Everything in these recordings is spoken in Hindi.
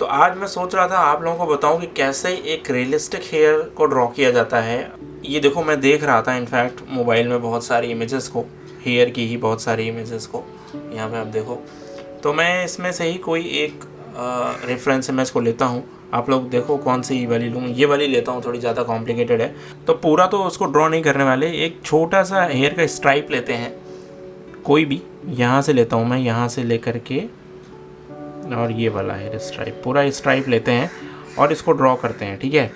तो आज मैं सोच रहा था आप लोगों को बताऊं कि कैसे एक रियलिस्टिक हेयर को ड्रॉ किया जाता है। ये देखो, मैं देख रहा था इनफैक्ट मोबाइल में बहुत सारी इमेजेस को, हेयर की ही बहुत सारी इमेजेस को। यहाँ पे आप देखो, तो मैं इसमें से ही कोई एक रेफरेंस इमेज को लेता हूँ। आप लोग देखो कौन सी वाली लूँ। ये वाली लेता हूँ, थोड़ी ज़्यादा कॉम्प्लिकेटेड है। तो पूरा तो उसको ड्रॉ नहीं करने वाले, एक छोटा सा हेयर का स्ट्राइप लेते हैं, कोई भी। यहाँ से लेता हूँ मैं, यहाँ से लेकर के, और ये वाला हेयर स्ट्राइप, पूरा स्ट्राइप लेते हैं और इसको ड्रॉ करते हैं, ठीक है।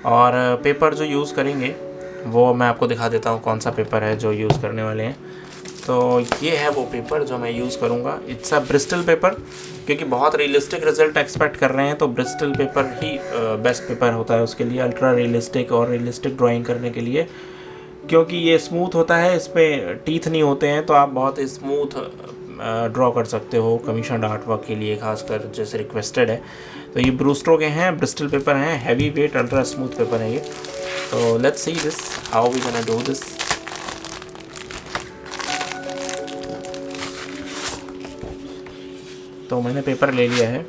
और पेपर जो यूज़ करेंगे वो मैं आपको दिखा देता हूँ कौन सा पेपर है जो यूज़ करने वाले हैं। तो ये है वो पेपर जो मैं यूज़ करूँगा। इट्स अ ब्रिस्टल पेपर, क्योंकि बहुत रियलिस्टिक रिजल्ट एक्सपेक्ट कर रहे हैं तो ब्रिस्टल पेपर ही बेस्ट पेपर होता है उसके लिए, अल्ट्रा रियलिस्टिक और रियलिस्टिक ड्राइंग करने के लिए। क्योंकि ये स्मूथ होता है, इस पर टीथ नहीं होते हैं, तो आप बहुत स्मूथ ड्रॉ कर सकते हो कमीशन आर्ट वर्क के लिए, खासकर जैसे रिक्वेस्टेड है। तो ये ब्रूस्टो के हैं, ब्रिस्टल पेपर हैं, heavy weight ultra smooth paper है ये। तो let's see this, how we gonna do this. तो मैंने पेपर ले लिया है,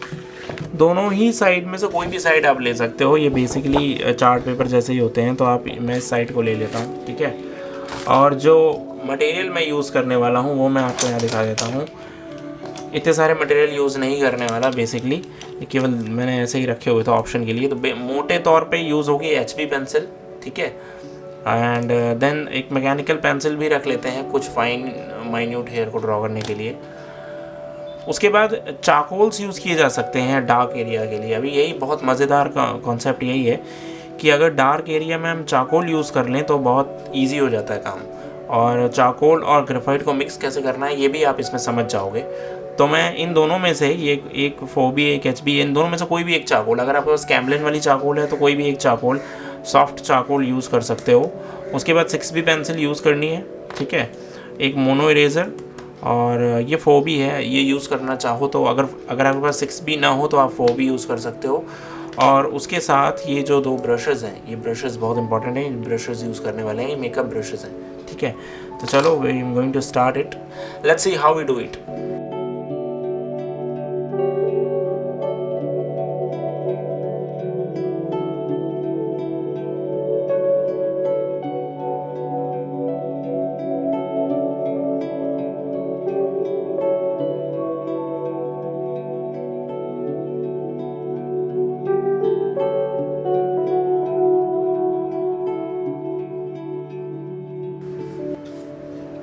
दोनों ही साइड में से कोई भी साइड आप ले सकते हो। ये बेसिकली चार्ट पेपर जैसे ही होते हैं, तो आप, मैं इस साइड को ले लेता हूँ, ठीक है। और जो मटेरियल मैं यूज़ करने वाला हूँ वो मैं आपको यहाँ दिखा देता हूँ। इतने सारे मटेरियल यूज़ नहीं करने वाला बेसिकली, केवल मैंने ऐसे ही रखे हुए थे ऑप्शन के लिए। तो मोटे तौर पे यूज़ होगी HB पेंसिल, ठीक है। एंड देन एक मैकेनिकल पेंसिल भी रख लेते हैं कुछ फाइन माइन्यूट हेयर को ड्रॉ करने के लिए। उसके बाद चारकोल्स यूज़ किए जा सकते हैं डार्क एरिया के लिए। अभी यही बहुत मज़ेदार कॉन्सेप्ट यही है कि अगर डार्क एरिया में हम चारकोल यूज़ कर लें तो बहुत ईजी हो जाता है काम। और चारकोल और ग्रेफाइट को मिक्स कैसे करना है ये भी आप इसमें समझ जाओगे। तो मैं इन दोनों में से एक 4B एक HB, इन दोनों में से कोई भी एक चारकोल, अगर आपके पास कैम्लिन वाली चारकोल है तो कोई भी एक चारकोल, सॉफ्ट चारकोल यूज़ कर सकते हो। उसके बाद 6B पेंसिल यूज़ करनी है, ठीक है। एक मोनो इरेज़र, और ये 4B है, ये यूज़ करना चाहो तो, अगर आपके पास 6B ना हो तो आप 4B यूज़ कर सकते हो। और उसके साथ ये जो 2 ब्रशेज़ हैं, ये ब्रशेज़ बहुत इंपॉर्टेंट है, इन ब्रशेज़ यूज़ करने वाले हैं, ये मेकअप ब्रशेज़ हैं, ठीक है। तो चलो, we am going to start it, let's see how we do it.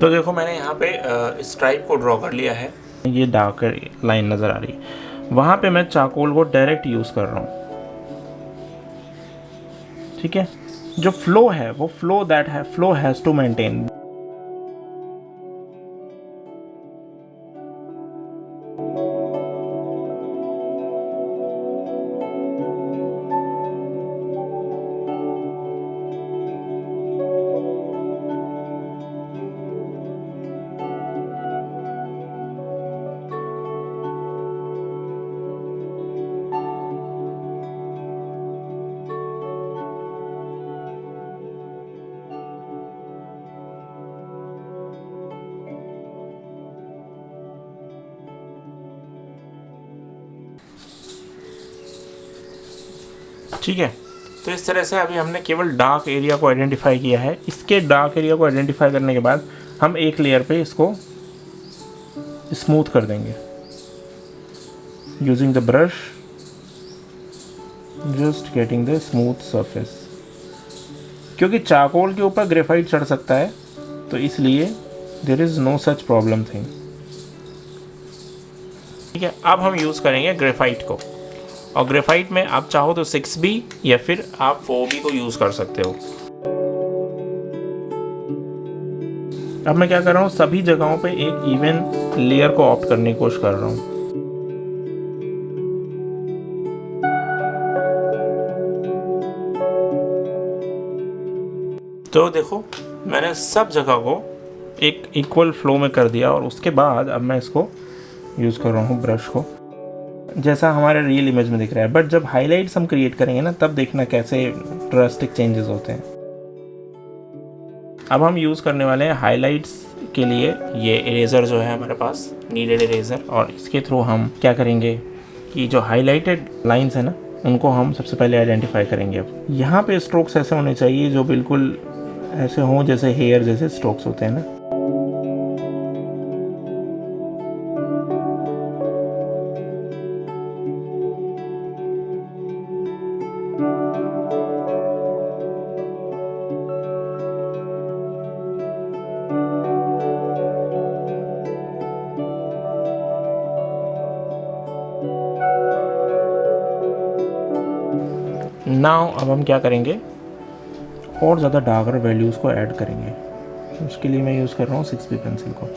तो देखो, मैंने यहाँ पे स्ट्राइप को ड्रॉ कर लिया है, ये डार्क लाइन नज़र आ रही है, वहाँ पे मैं चारकोल को डायरेक्ट यूज़ कर रहा हूँ, ठीक है। जो फ्लो है वो फ्लो हैज़ टू मेंटेन। ठीक है। तो इस तरह से अभी हमने केवल डार्क एरिया को आइडेंटिफाई किया है। इसके डार्क एरिया को आइडेंटिफाई करने के बाद हम एक लेयर पे इसको स्मूथ कर देंगे using the brush, just getting the smooth surface. क्योंकि चारकोल के ऊपर ग्रेफाइट चढ़ सकता है, तो इसलिए there is no such problem thing, ठीक है। अब हम यूज़ करेंगे ग्रेफाइट को, और ग्रेफाइट में आप चाहो तो 6B या फिर आप 4B को यूज़ कर सकते हो। अब मैं क्या कर रहा हूँ, सभी जगहों पे एक इवन लेयर को ऑप्ट करने की कोशिश कर रहा हूँ। तो देखो, मैंने सब जगह को एक इक्वल फ्लो में कर दिया, और उसके बाद अब मैं इसको यूज़ कर रहा हूँ ब्रश को, जैसा हमारे रियल इमेज में दिख रहा है। बट जब हाइलाइट्स हम क्रिएट करेंगे ना, तब देखना कैसे ड्रास्टिक चेंजेस होते हैं। अब हम यूज़ करने वाले हैं हाइलाइट्स के लिए ये इरेज़र जो है हमारे पास, नीडेड इरेज़र, और इसके थ्रू हम क्या करेंगे, कि जो हाईलाइटेड लाइंस है ना उनको हम सबसे पहले आइडेंटिफाई करेंगे। अब यहाँ पे स्ट्रोक्स ऐसे होने चाहिए जो बिल्कुल ऐसे हों जैसे हेयर जैसे स्ट्रोक्स होते हैं ना। नाउ अब हम क्या करेंगे, और ज़्यादा डार्कर वैल्यूज़ को ऐड करेंगे। उसके लिए मैं यूज़ कर रहा हूँ 6B पेंसिल को।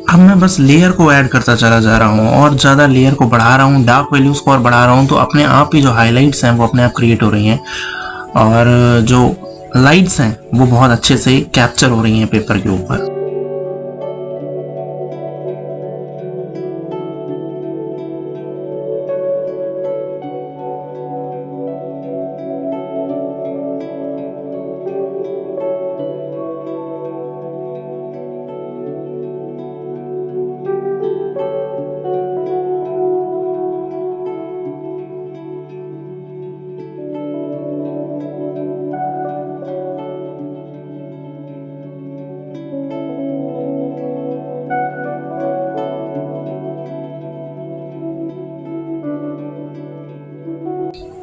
अब मैं बस लेयर को ऐड करता चला जा रहा हूँ और ज़्यादा लेयर को बढ़ा रहा हूँ, डार्क वैल्यूज़ को और बढ़ा रहा हूँ, तो अपने आप ही जो हाइलाइट्स हैं वो अपने आप क्रिएट हो रही हैं और जो लाइट्स हैं वो बहुत अच्छे से कैप्चर हो रही हैं पेपर के ऊपर।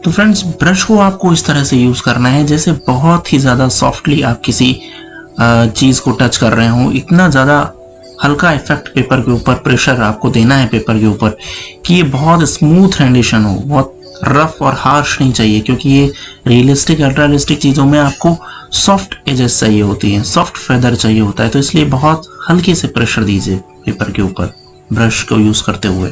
तो फ्रेंड्स, ब्रश को आपको इस तरह से यूज़ करना है जैसे बहुत ही ज़्यादा सॉफ्टली आप किसी चीज़ को टच कर रहे हो। इतना ज़्यादा हल्का इफेक्ट पेपर के ऊपर, प्रेशर आपको देना है पेपर के ऊपर कि ये बहुत स्मूथ रेंडिशन हो, बहुत रफ और हार्श नहीं चाहिए, क्योंकि ये रियलिस्टिक अल्ट्रा रियलिस्टिक चीज़ों में आपको सॉफ्ट एजेस चाहिए होती हैं, सॉफ्ट फेदर चाहिए होता है। तो इसलिए बहुत हल्के से प्रेशर दीजिए पेपर के ऊपर ब्रश को यूज़ करते हुए।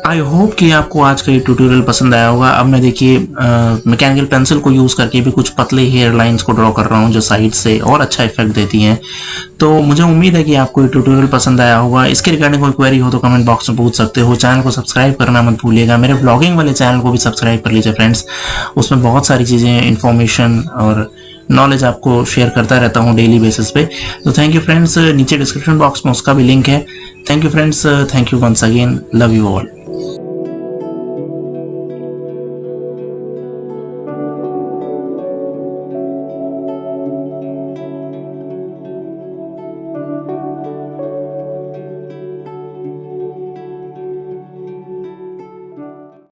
आई होप कि आपको आज का ये ट्यूटोरियल पसंद आया होगा। अब मैं देखिए मैकेनिकल पेंसिल को यूज़ करके भी कुछ पतले हेयर लाइंस को ड्रॉ कर रहा हूँ जो साइड से और अच्छा इफेक्ट देती हैं। तो मुझे उम्मीद है कि आपको ये ट्यूटोरियल पसंद आया होगा। इसके रिगार्डिंग कोई क्वेरी हो तो कमेंट बॉक्स में पूछ सकते हो। चैनल को सब्सक्राइब करना मत भूलिएगा। मेरे ब्लॉगिंग वाले चैनल को भी सब्सक्राइब कर लीजिए फ्रेंड्स। उसमें बहुत सारी चीज़ें, इन्फॉर्मेशन और नॉलेज आपको शेयर करता रहता हूँ डेली बेसिस पे। तो थैंक यू फ्रेंड्स। नीचे डिस्क्रिप्शन बॉक्स में उसका भी लिंक है। Thank you friends. Thank you once again. Love you all.